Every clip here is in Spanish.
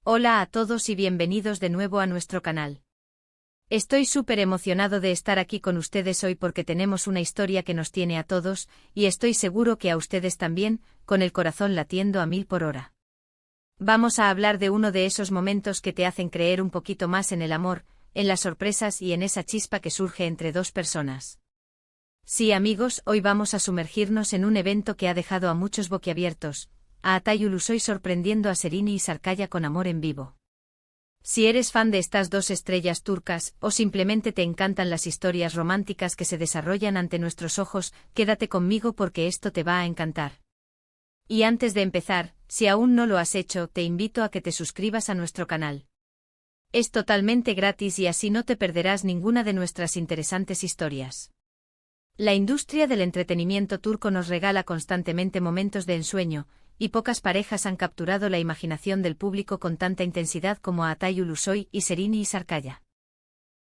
Hola a todos y bienvenidos de nuevo a nuestro canal. Estoy súper emocionado de estar aquí con ustedes hoy porque tenemos una historia que nos tiene a todos, y estoy seguro que a ustedes también, con el corazón latiendo a 1000 por hora. Vamos a hablar de uno de esos momentos que te hacen creer un poquito más en el amor, en las sorpresas y en esa chispa que surge entre dos personas. Sí, amigos, hoy vamos a sumergirnos en un evento que ha dejado a muchos boquiabiertos, a Atay Ulusoy sorprendiendo a Serini y Sarkaya con amor en vivo. Si eres fan de estas dos estrellas turcas, o simplemente te encantan las historias románticas que se desarrollan ante nuestros ojos, quédate conmigo porque esto te va a encantar. Y antes de empezar, si aún no lo has hecho, te invito a que te suscribas a nuestro canal. Es totalmente gratis y así no te perderás ninguna de nuestras interesantes historias. La industria del entretenimiento turco nos regala constantemente momentos de ensueño, y pocas parejas han capturado la imaginación del público con tanta intensidad como Atay Ulusoy y Serini y Sarkaya.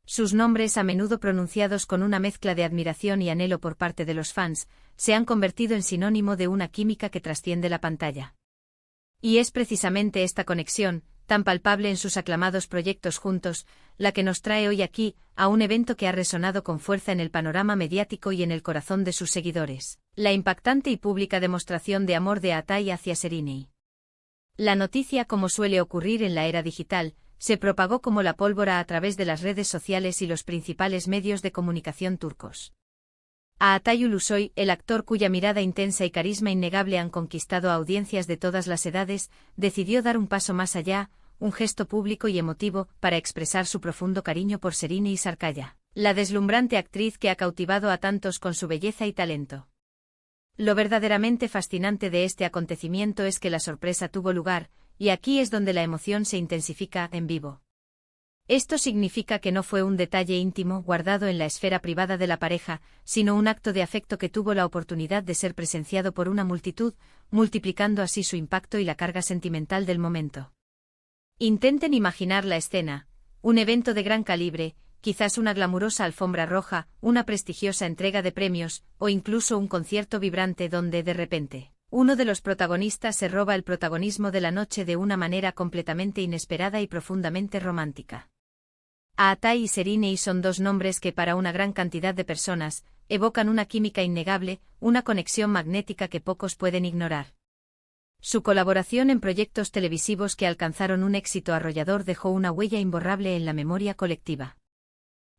Sus nombres, a menudo pronunciados con una mezcla de admiración y anhelo por parte de los fans, se han convertido en sinónimo de una química que trasciende la pantalla. Y es precisamente esta conexión, tan palpable en sus aclamados proyectos juntos, la que nos trae hoy aquí, a un evento que ha resonado con fuerza en el panorama mediático y en el corazón de sus seguidores: la impactante y pública demostración de amor de Atay hacia Serini. La noticia, como suele ocurrir en la era digital, se propagó como la pólvora a través de las redes sociales y los principales medios de comunicación turcos. A Atay Ulusoy, el actor cuya mirada intensa y carisma innegable han conquistado a audiencias de todas las edades, decidió dar un paso más allá, un gesto público y emotivo, para expresar su profundo cariño por Serini y Sarkaya, la deslumbrante actriz que ha cautivado a tantos con su belleza y talento. Lo verdaderamente fascinante de este acontecimiento es que la sorpresa tuvo lugar, y aquí es donde la emoción se intensifica en vivo. Esto significa que no fue un detalle íntimo guardado en la esfera privada de la pareja, sino un acto de afecto que tuvo la oportunidad de ser presenciado por una multitud, multiplicando así su impacto y la carga sentimental del momento. Intenten imaginar la escena: un evento de gran calibre, quizás una glamurosa alfombra roja, una prestigiosa entrega de premios, o incluso un concierto vibrante donde, de repente, uno de los protagonistas se roba el protagonismo de la noche de una manera completamente inesperada y profundamente romántica. Atay y Serini son dos nombres que para una gran cantidad de personas evocan una química innegable, una conexión magnética que pocos pueden ignorar. Su colaboración en proyectos televisivos que alcanzaron un éxito arrollador dejó una huella imborrable en la memoria colectiva.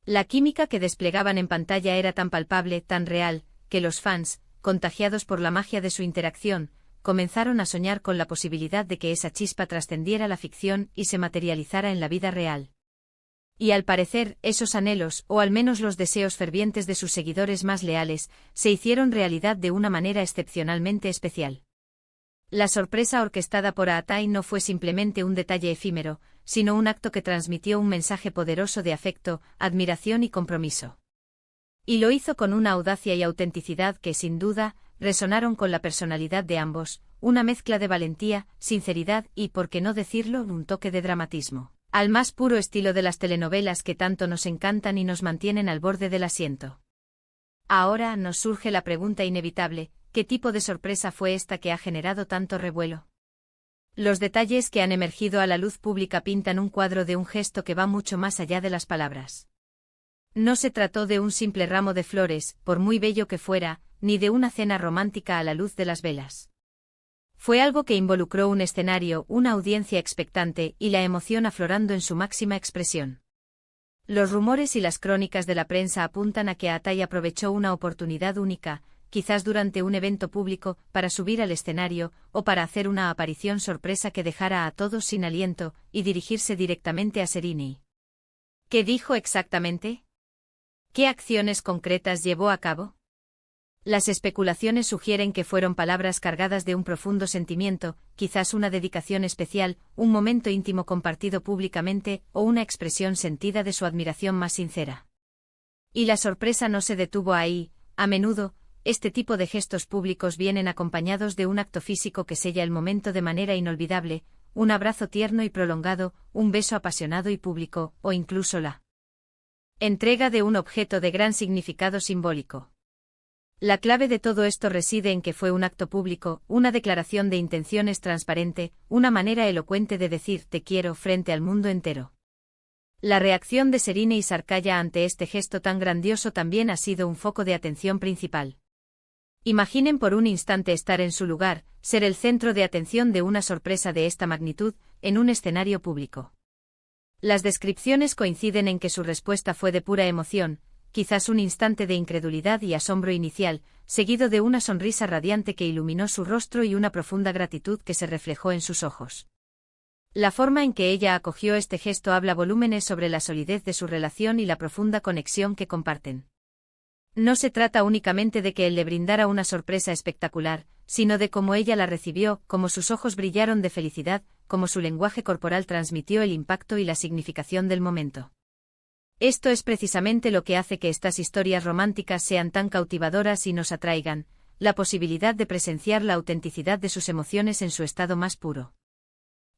La química que desplegaban en pantalla era tan palpable, tan real, que los fans, contagiados por la magia de su interacción, comenzaron a soñar con la posibilidad de que esa chispa trascendiera la ficción y se materializara en la vida real. Y al parecer, esos anhelos, o al menos los deseos fervientes de sus seguidores más leales, se hicieron realidad de una manera excepcionalmente especial. La sorpresa orquestada por Atay no fue simplemente un detalle efímero, sino un acto que transmitió un mensaje poderoso de afecto, admiración y compromiso. Y lo hizo con una audacia y autenticidad que, sin duda, resonaron con la personalidad de ambos, una mezcla de valentía, sinceridad y, por qué no decirlo, un toque de dramatismo, al más puro estilo de las telenovelas que tanto nos encantan y nos mantienen al borde del asiento. Ahora nos surge la pregunta inevitable: ¿qué tipo de sorpresa fue esta que ha generado tanto revuelo? Los detalles que han emergido a la luz pública pintan un cuadro de un gesto que va mucho más allá de las palabras. No se trató de un simple ramo de flores, por muy bello que fuera, ni de una cena romántica a la luz de las velas. Fue algo que involucró un escenario, una audiencia expectante y la emoción aflorando en su máxima expresión. Los rumores y las crónicas de la prensa apuntan a que Atay aprovechó una oportunidad única, quizás durante un evento público, para subir al escenario, o para hacer una aparición sorpresa que dejara a todos sin aliento, y dirigirse directamente a Serini. ¿Qué dijo exactamente? ¿Qué acciones concretas llevó a cabo? Las especulaciones sugieren que fueron palabras cargadas de un profundo sentimiento, quizás una dedicación especial, un momento íntimo compartido públicamente, o una expresión sentida de su admiración más sincera. Y la sorpresa no se detuvo ahí. A menudo, este tipo de gestos públicos vienen acompañados de un acto físico que sella el momento de manera inolvidable: un abrazo tierno y prolongado, un beso apasionado y público, o incluso la entrega de un objeto de gran significado simbólico. La clave de todo esto reside en que fue un acto público, una declaración de intenciones transparente, una manera elocuente de decir te quiero frente al mundo entero. La reacción de Serine y Sarkaya ante este gesto tan grandioso también ha sido un foco de atención principal. Imaginen por un instante estar en su lugar, ser el centro de atención de una sorpresa de esta magnitud, en un escenario público. Las descripciones coinciden en que su respuesta fue de pura emoción, quizás un instante de incredulidad y asombro inicial, seguido de una sonrisa radiante que iluminó su rostro y una profunda gratitud que se reflejó en sus ojos. La forma en que ella acogió este gesto habla volúmenes sobre la solidez de su relación y la profunda conexión que comparten. No se trata únicamente de que él le brindara una sorpresa espectacular, sino de cómo ella la recibió, cómo sus ojos brillaron de felicidad, cómo su lenguaje corporal transmitió el impacto y la significación del momento. Esto es precisamente lo que hace que estas historias románticas sean tan cautivadoras y nos atraigan, la posibilidad de presenciar la autenticidad de sus emociones en su estado más puro.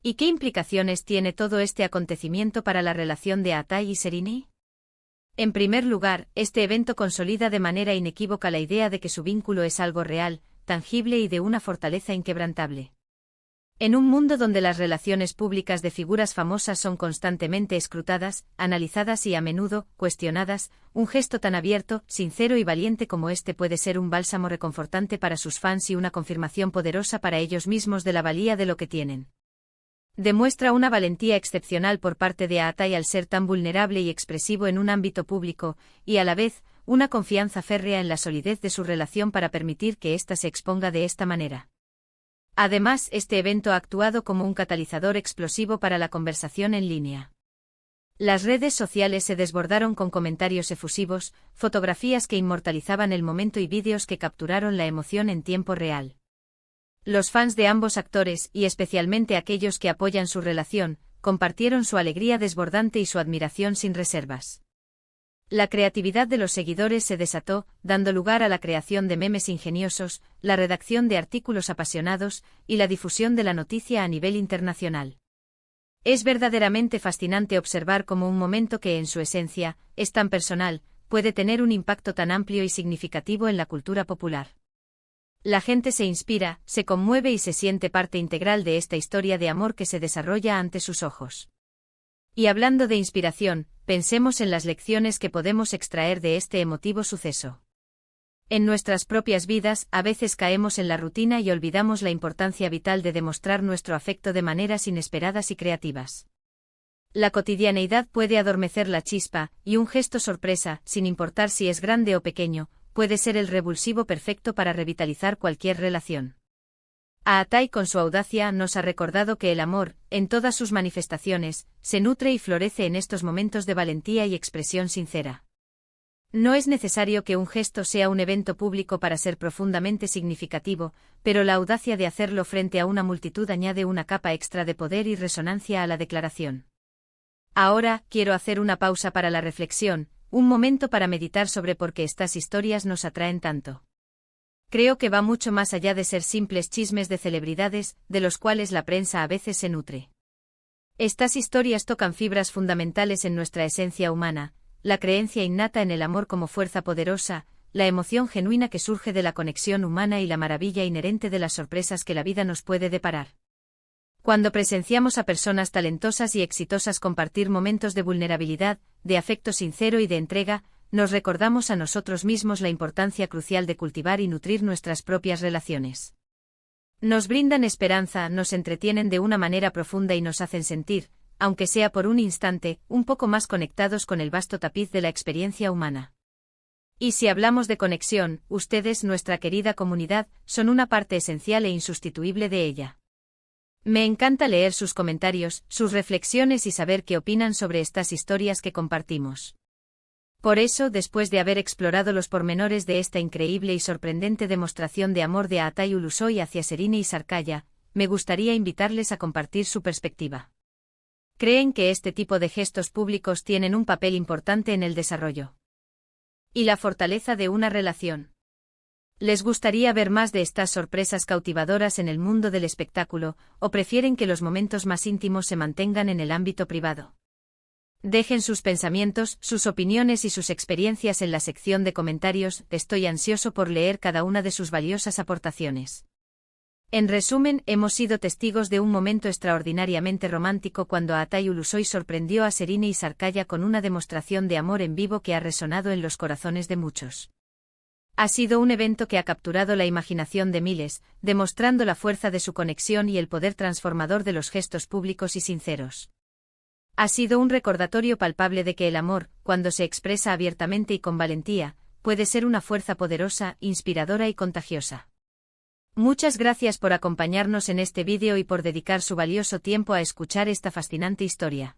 ¿Y qué implicaciones tiene todo este acontecimiento para la relación de Atai y Serine? En primer lugar, este evento consolida de manera inequívoca la idea de que su vínculo es algo real, tangible y de una fortaleza inquebrantable. En un mundo donde las relaciones públicas de figuras famosas son constantemente escrutadas, analizadas y a menudo cuestionadas, un gesto tan abierto, sincero y valiente como este puede ser un bálsamo reconfortante para sus fans y una confirmación poderosa para ellos mismos de la valía de lo que tienen. Demuestra una valentía excepcional por parte de Atai al ser tan vulnerable y expresivo en un ámbito público, y a la vez, una confianza férrea en la solidez de su relación para permitir que ésta se exponga de esta manera. Además, este evento ha actuado como un catalizador explosivo para la conversación en línea. Las redes sociales se desbordaron con comentarios efusivos, fotografías que inmortalizaban el momento y vídeos que capturaron la emoción en tiempo real. Los fans de ambos actores, y especialmente aquellos que apoyan su relación, compartieron su alegría desbordante y su admiración sin reservas. La creatividad de los seguidores se desató, dando lugar a la creación de memes ingeniosos, la redacción de artículos apasionados, y la difusión de la noticia a nivel internacional. Es verdaderamente fascinante observar cómo un momento que en su esencia es tan personal, puede tener un impacto tan amplio y significativo en la cultura popular. La gente se inspira, se conmueve y se siente parte integral de esta historia de amor que se desarrolla ante sus ojos. Y hablando de inspiración, pensemos en las lecciones que podemos extraer de este emotivo suceso. En nuestras propias vidas, a veces caemos en la rutina y olvidamos la importancia vital de demostrar nuestro afecto de maneras inesperadas y creativas. La cotidianeidad puede adormecer la chispa, y un gesto sorpresa, sin importar si es grande o pequeño, puede ser el revulsivo perfecto para revitalizar cualquier relación. Atai con su audacia nos ha recordado que el amor, en todas sus manifestaciones, se nutre y florece en estos momentos de valentía y expresión sincera. No es necesario que un gesto sea un evento público para ser profundamente significativo, pero la audacia de hacerlo frente a una multitud añade una capa extra de poder y resonancia a la declaración. Ahora, quiero hacer una pausa para la reflexión, un momento para meditar sobre por qué estas historias nos atraen tanto. Creo que va mucho más allá de ser simples chismes de celebridades, de los cuales la prensa a veces se nutre. Estas historias tocan fibras fundamentales en nuestra esencia humana, la creencia innata en el amor como fuerza poderosa, la emoción genuina que surge de la conexión humana y la maravilla inherente de las sorpresas que la vida nos puede deparar. Cuando presenciamos a personas talentosas y exitosas compartir momentos de vulnerabilidad, de afecto sincero y de entrega, nos recordamos a nosotros mismos la importancia crucial de cultivar y nutrir nuestras propias relaciones. Nos brindan esperanza, nos entretienen de una manera profunda y nos hacen sentir, aunque sea por un instante, un poco más conectados con el vasto tapiz de la experiencia humana. Y si hablamos de conexión, ustedes, nuestra querida comunidad, son una parte esencial e insustituible de ella. Me encanta leer sus comentarios, sus reflexiones y saber qué opinan sobre estas historias que compartimos. Por eso, después de haber explorado los pormenores de esta increíble y sorprendente demostración de amor de Atai Ulusoy hacia Serine y Sarkaya, me gustaría invitarles a compartir su perspectiva. ¿Creen que este tipo de gestos públicos tienen un papel importante en el desarrollo y la fortaleza de una relación? ¿Les gustaría ver más de estas sorpresas cautivadoras en el mundo del espectáculo, o prefieren que los momentos más íntimos se mantengan en el ámbito privado? Dejen sus pensamientos, sus opiniones y sus experiencias en la sección de comentarios, estoy ansioso por leer cada una de sus valiosas aportaciones. En resumen, hemos sido testigos de un momento extraordinariamente romántico cuando Atai Ulusoy sorprendió a Serine y Sarkaya con una demostración de amor en vivo que ha resonado en los corazones de muchos. Ha sido un evento que ha capturado la imaginación de miles, demostrando la fuerza de su conexión y el poder transformador de los gestos públicos y sinceros. Ha sido un recordatorio palpable de que el amor, cuando se expresa abiertamente y con valentía, puede ser una fuerza poderosa, inspiradora y contagiosa. Muchas gracias por acompañarnos en este vídeo y por dedicar su valioso tiempo a escuchar esta fascinante historia.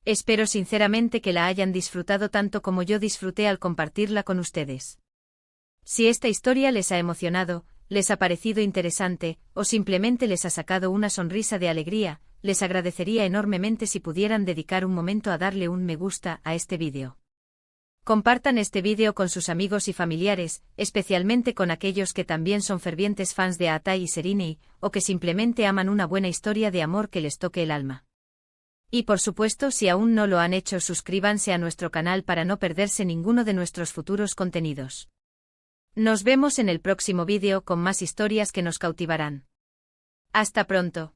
Espero sinceramente que la hayan disfrutado tanto como yo disfruté al compartirla con ustedes. Si esta historia les ha emocionado, les ha parecido interesante, o simplemente les ha sacado una sonrisa de alegría, les agradecería enormemente si pudieran dedicar un momento a darle un me gusta a este vídeo. Compartan este vídeo con sus amigos y familiares, especialmente con aquellos que también son fervientes fans de Atai y Serine, o que simplemente aman una buena historia de amor que les toque el alma. Y por supuesto, si aún no lo han hecho, suscríbanse a nuestro canal para no perderse ninguno de nuestros futuros contenidos. Nos vemos en el próximo vídeo con más historias que nos cautivarán. Hasta pronto.